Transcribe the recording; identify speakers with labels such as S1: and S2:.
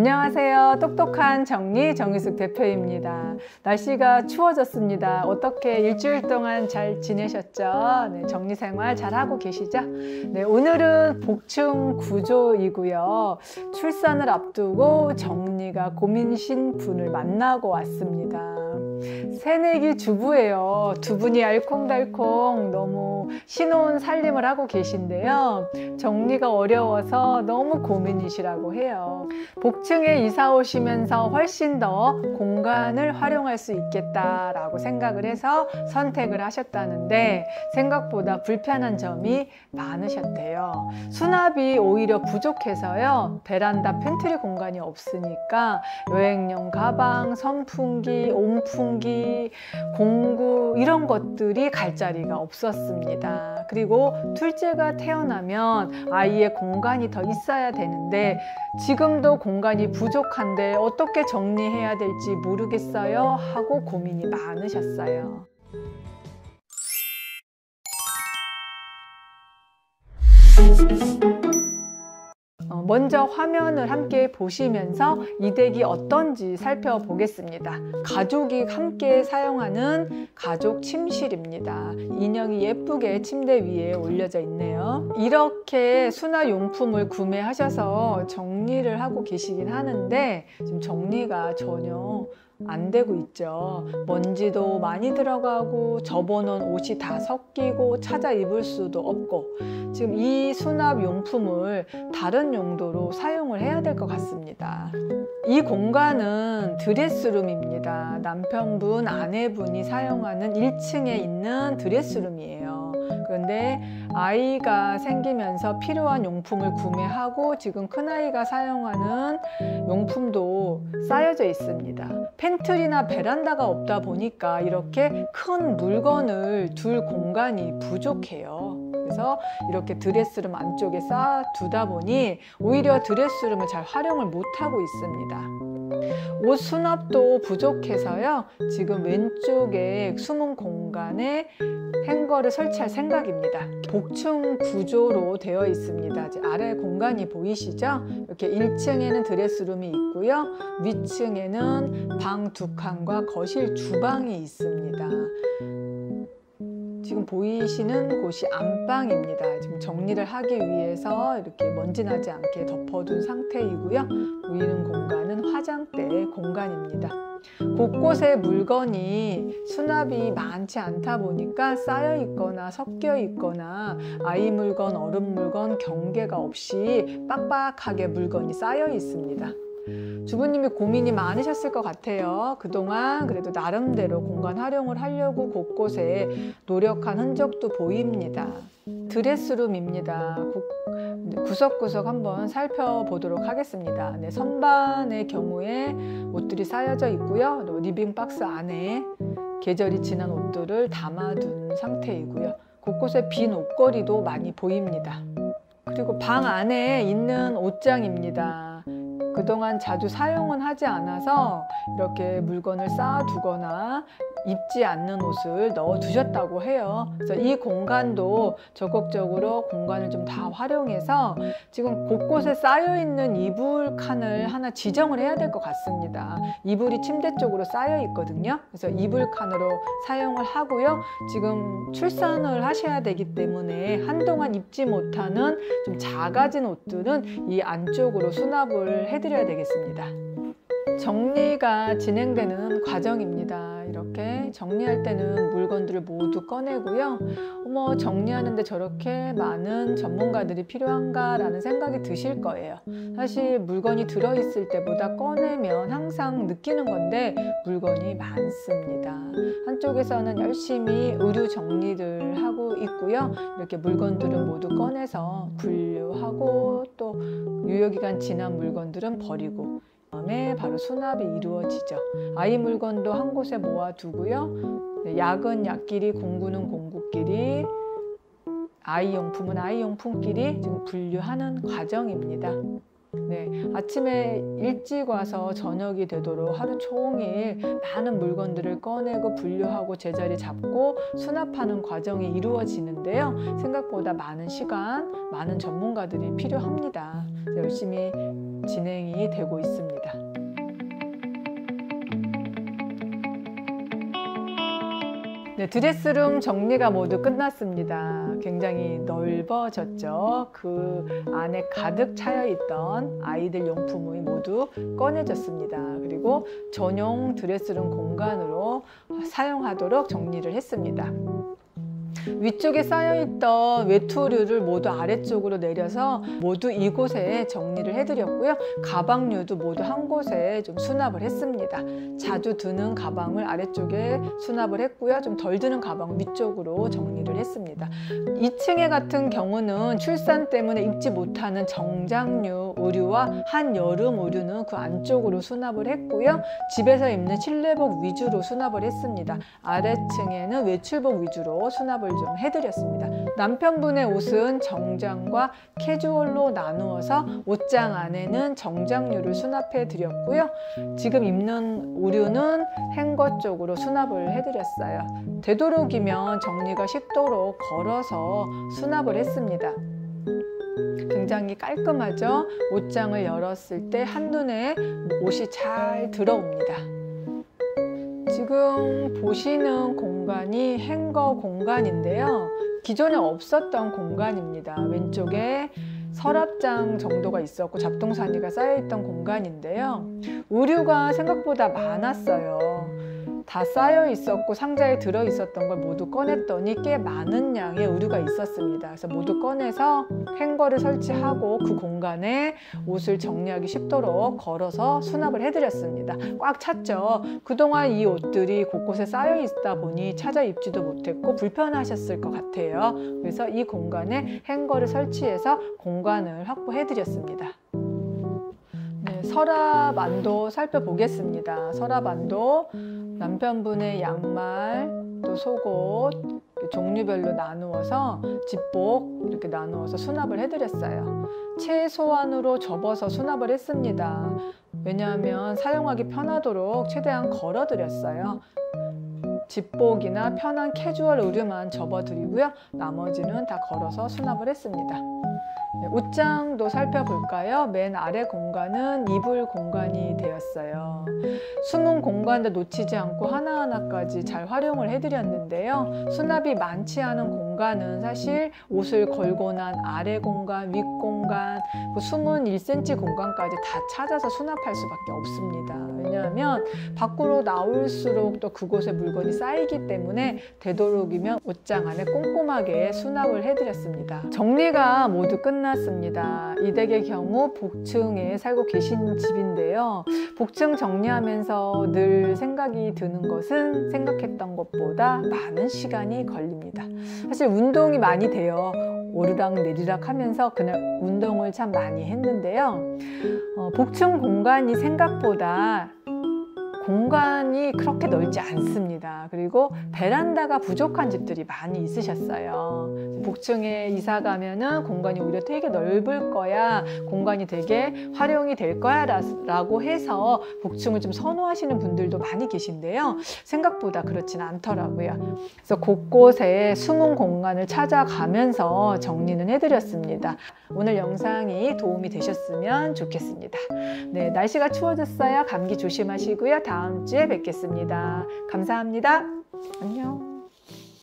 S1: 안녕하세요. 똑똑한 정리숙 대표입니다. 날씨가 추워졌습니다. 어떻게 일주일 동안 잘 지내셨죠? 네, 정리생활 잘하고 계시죠? 네, 오늘은 복층 구조이고요. 출산을 앞두고 정리가 고민이신 분을 만나고 왔습니다. 새내기 주부예요. 두 분이 알콩달콩 너무 신혼 살림을 하고 계신데요. 정리가 어려워서 너무 고민이시라고 해요. 복층에 이사 오시면서 훨씬 더 공간을 활용할 수 있겠다라고 생각을 해서 선택을 하셨다는데 생각보다 불편한 점이 많으셨대요. 수납이 오히려 부족해서요. 베란다 팬트리 공간이 없으니까 여행용 가방, 선풍기, 온풍기, 공구 이런 것들이 갈 자리가 없었습니다. 그리고 둘째가 태어나면 아이의 공간이 더 있어야 되는데 지금도 공간이 부족한데 어떻게 정리해야 될지 모르겠어요 하고 고민이 많으셨어요. 먼저 화면을 함께 보시면서 이 댁이 어떤지 살펴보겠습니다. 가족이 함께 사용하는 가족 침실입니다. 인형이 예쁘게 침대 위에 올려져 있네요. 이렇게 수납용품을 구매하셔서 정리를 하고 계시긴 하는데 지금 정리가 전혀 안 되고 있죠. 먼지도 많이 들어가고 접어놓은 옷이 다 섞이고 찾아 입을 수도 없고 지금 이 수납용품을 다른 용도로 사용을 해야 될 것 같습니다. 이 공간은 드레스룸입니다. 남편분, 아내분이 사용하는 1층에 있는 드레스룸이에요. 그런데 아이가 생기면서 필요한 용품을 구매하고 지금 큰아이가 사용하는 용품도 쌓여져 있습니다. 팬트리나 베란다가 없다 보니까 이렇게 큰 물건을 둘 공간이 부족해요. 그래서 이렇게 드레스룸 안쪽에 쌓아두다 보니 오히려 드레스룸을 잘 활용을 못하고 있습니다. 옷 수납도 부족해서요. 지금 왼쪽에 숨은 공간에 행거를 설치할 생각입니다. 복층 구조로 되어 있습니다. 아래 공간이 보이시죠? 이렇게 1층에는 드레스룸이 있고요. 위층에는 방 2칸과 거실 주방이 있습니다. 지금 보이시는 곳이 안방입니다. 지금 정리를 하기 위해서 이렇게 먼지 나지 않게 덮어둔 상태이고요. 보이는 공간은 화장대 공간입니다. 곳곳에 물건이 수납이 많지 않다 보니까 쌓여 있거나 섞여 있거나 아이 물건, 어른 물건 경계가 없이 빡빡하게 물건이 쌓여 있습니다. 주부님이 고민이 많으셨을 것 같아요. 그동안 그래도 나름대로 공간 활용을 하려고 곳곳에 노력한 흔적도 보입니다. 드레스룸입니다. 구석구석 한번 살펴보도록 하겠습니다. 네, 선반의 경우에 옷들이 쌓여져 있고요. 리빙 박스 안에 계절이 지난 옷들을 담아둔 상태이고요. 곳곳에 빈 옷걸이도 많이 보입니다. 그리고 방 안에 있는 옷장입니다. 그동안 자주 사용은 하지 않아서 이렇게 물건을 쌓아두거나 입지 않는 옷을 넣어두셨다고 해요. 그래서 이 공간도 적극적으로 공간을 좀 다 활용해서 지금 곳곳에 쌓여있는 이불 칸을 하나 지정을 해야 될 것 같습니다. 이불이 침대 쪽으로 쌓여 있거든요. 그래서 이불 칸으로 사용을 하고요. 지금 출산을 하셔야 되기 때문에 한동안 입지 못하는 좀 작아진 옷들은 이 안쪽으로 수납을 해드려야 되겠습니다. 정리가 진행되는 과정입니다. 이렇게 정리할 때는 물건들을 모두 꺼내고요. 어머, 정리하는데 저렇게 많은 전문가들이 필요한가 라는 생각이 드실 거예요. 사실 물건이 들어있을 때보다 꺼내면 항상 느끼는 건데 물건이 많습니다. 한쪽에서는 열심히 의류 정리를 하고 있고요. 이렇게 물건들은 모두 꺼내서 분류하고 또 유효기간 지난 물건들은 버리고 다음에 바로 수납이 이루어지죠. 아이 물건도 한 곳에 모아두고요. 약은 약끼리, 공구는 공구끼리, 아이용품은 아이용품끼리 지금 분류하는 과정입니다. 네, 아침에 일찍 와서 저녁이 되도록 하루 종일 많은 물건들을 꺼내고 분류하고 제자리 잡고 수납하는 과정이 이루어지는데요. 생각보다 많은 시간, 많은 전문가들이 필요합니다. 열심히 진행이 되고 있습니다. 네, 드레스룸 정리가 모두 끝났습니다. 굉장히 넓어졌죠. 그 안에 가득 차여있던 아이들 용품이 모두 꺼내졌습니다. 그리고 전용 드레스룸 공간으로 사용하도록 정리를 했습니다. 위쪽에 쌓여있던 외투류를 모두 아래쪽으로 내려서 모두 이곳에 정리를 해드렸고요. 가방류도 모두 한 곳에 좀 수납을 했습니다. 자주 드는 가방을 아래쪽에 수납을 했고요. 좀 덜 드는 가방을 위쪽으로 정리를 했습니다. 2층에 같은 경우는 출산 때문에 입지 못하는 정장류 의류와 한여름 의류는 그 안쪽으로 수납을 했고요. 집에서 입는 실내복 위주로 수납을 했습니다. 아래층에는 외출복 위주로 수납을 좀 해드렸습니다. 남편분의 옷은 정장과 캐주얼로 나누어서 옷장 안에는 정장류를 수납해 드렸고요. 지금 입는 의류는 행거 쪽으로 수납을 해드렸어요. 되도록이면 정리가 쉽도록 걸어서 수납을 했습니다. 굉장히 깔끔하죠? 옷장을 열었을 때 한눈에 옷이 잘 들어옵니다. 지금 보시는 공간이 행거 공간인데요. 기존에 없었던 공간입니다. 왼쪽에 서랍장 정도가 있었고 잡동사니가 쌓여있던 공간인데요. 의류가 생각보다 많았어요. 다 쌓여 있었고 상자에 들어 있었던 걸 모두 꺼냈더니 꽤 많은 양의 의류가 있었습니다. 그래서 모두 꺼내서 행거를 설치하고 그 공간에 옷을 정리하기 쉽도록 걸어서 수납을 해드렸습니다. 꽉 찼죠. 그동안 이 옷들이 곳곳에 쌓여 있다 보니 찾아 입지도 못했고 불편하셨을 것 같아요. 그래서 이 공간에 행거를 설치해서 공간을 확보해드렸습니다. 네, 서랍 안도 살펴보겠습니다. 서랍 안도 남편분의 양말, 또 속옷 종류별로 나누어서 집복 이렇게 나누어서 수납을 해드렸어요. 최소한으로 접어서 수납을 했습니다. 왜냐하면 사용하기 편하도록 최대한 걸어드렸어요. 집복이나 편한 캐주얼 의류만 접어드리고요. 나머지는 다 걸어서 수납을 했습니다. 네, 옷장도 살펴볼까요? 맨 아래 공간은 이불 공간이 되었어요. 숨은 공간도 놓치지 않고 하나하나까지 잘 활용을 해드렸는데요. 수납이 많지 않은 공간은 사실 옷을 걸고 난 아래 공간, 윗 공간, 숨은 1cm 공간까지 다 찾아서 수납할 수밖에 없습니다. 왜냐하면 밖으로 나올수록 또 그곳에 물건이 쌓이기 때문에 되도록이면 옷장 안에 꼼꼼하게 수납을 해드렸습니다. 정리가 모두 끝났습니다. 이 댁의 경우 복층에 살고 계신 집인데요. 복층 정리하면서 늘 생각이 드는 것은 생각했던 것보다 많은 시간이 걸립니다. 사실 운동이 많이 돼요. 오르락 내리락 하면서 그날 운동을 참 많이 했는데요. 복층 공간이 생각보다 공간이 그렇게 넓지 않습니다. 그리고 베란다가 부족한 집들이 많이 있으셨어요. 복층에 이사 가면은 공간이 오히려 되게 넓을 거야, 공간이 되게 활용이 될 거야 라고 해서 복층을 좀 선호하시는 분들도 많이 계신데요. 생각보다 그렇진 않더라고요. 그래서 곳곳에 숨은 공간을 찾아가면서 정리는 해드렸습니다. 오늘 영상이 도움이 되셨으면 좋겠습니다. 네, 날씨가 추워졌어요. 감기 조심하시고요. 다음 주에 뵙겠습니다. 감사합니다. 안녕.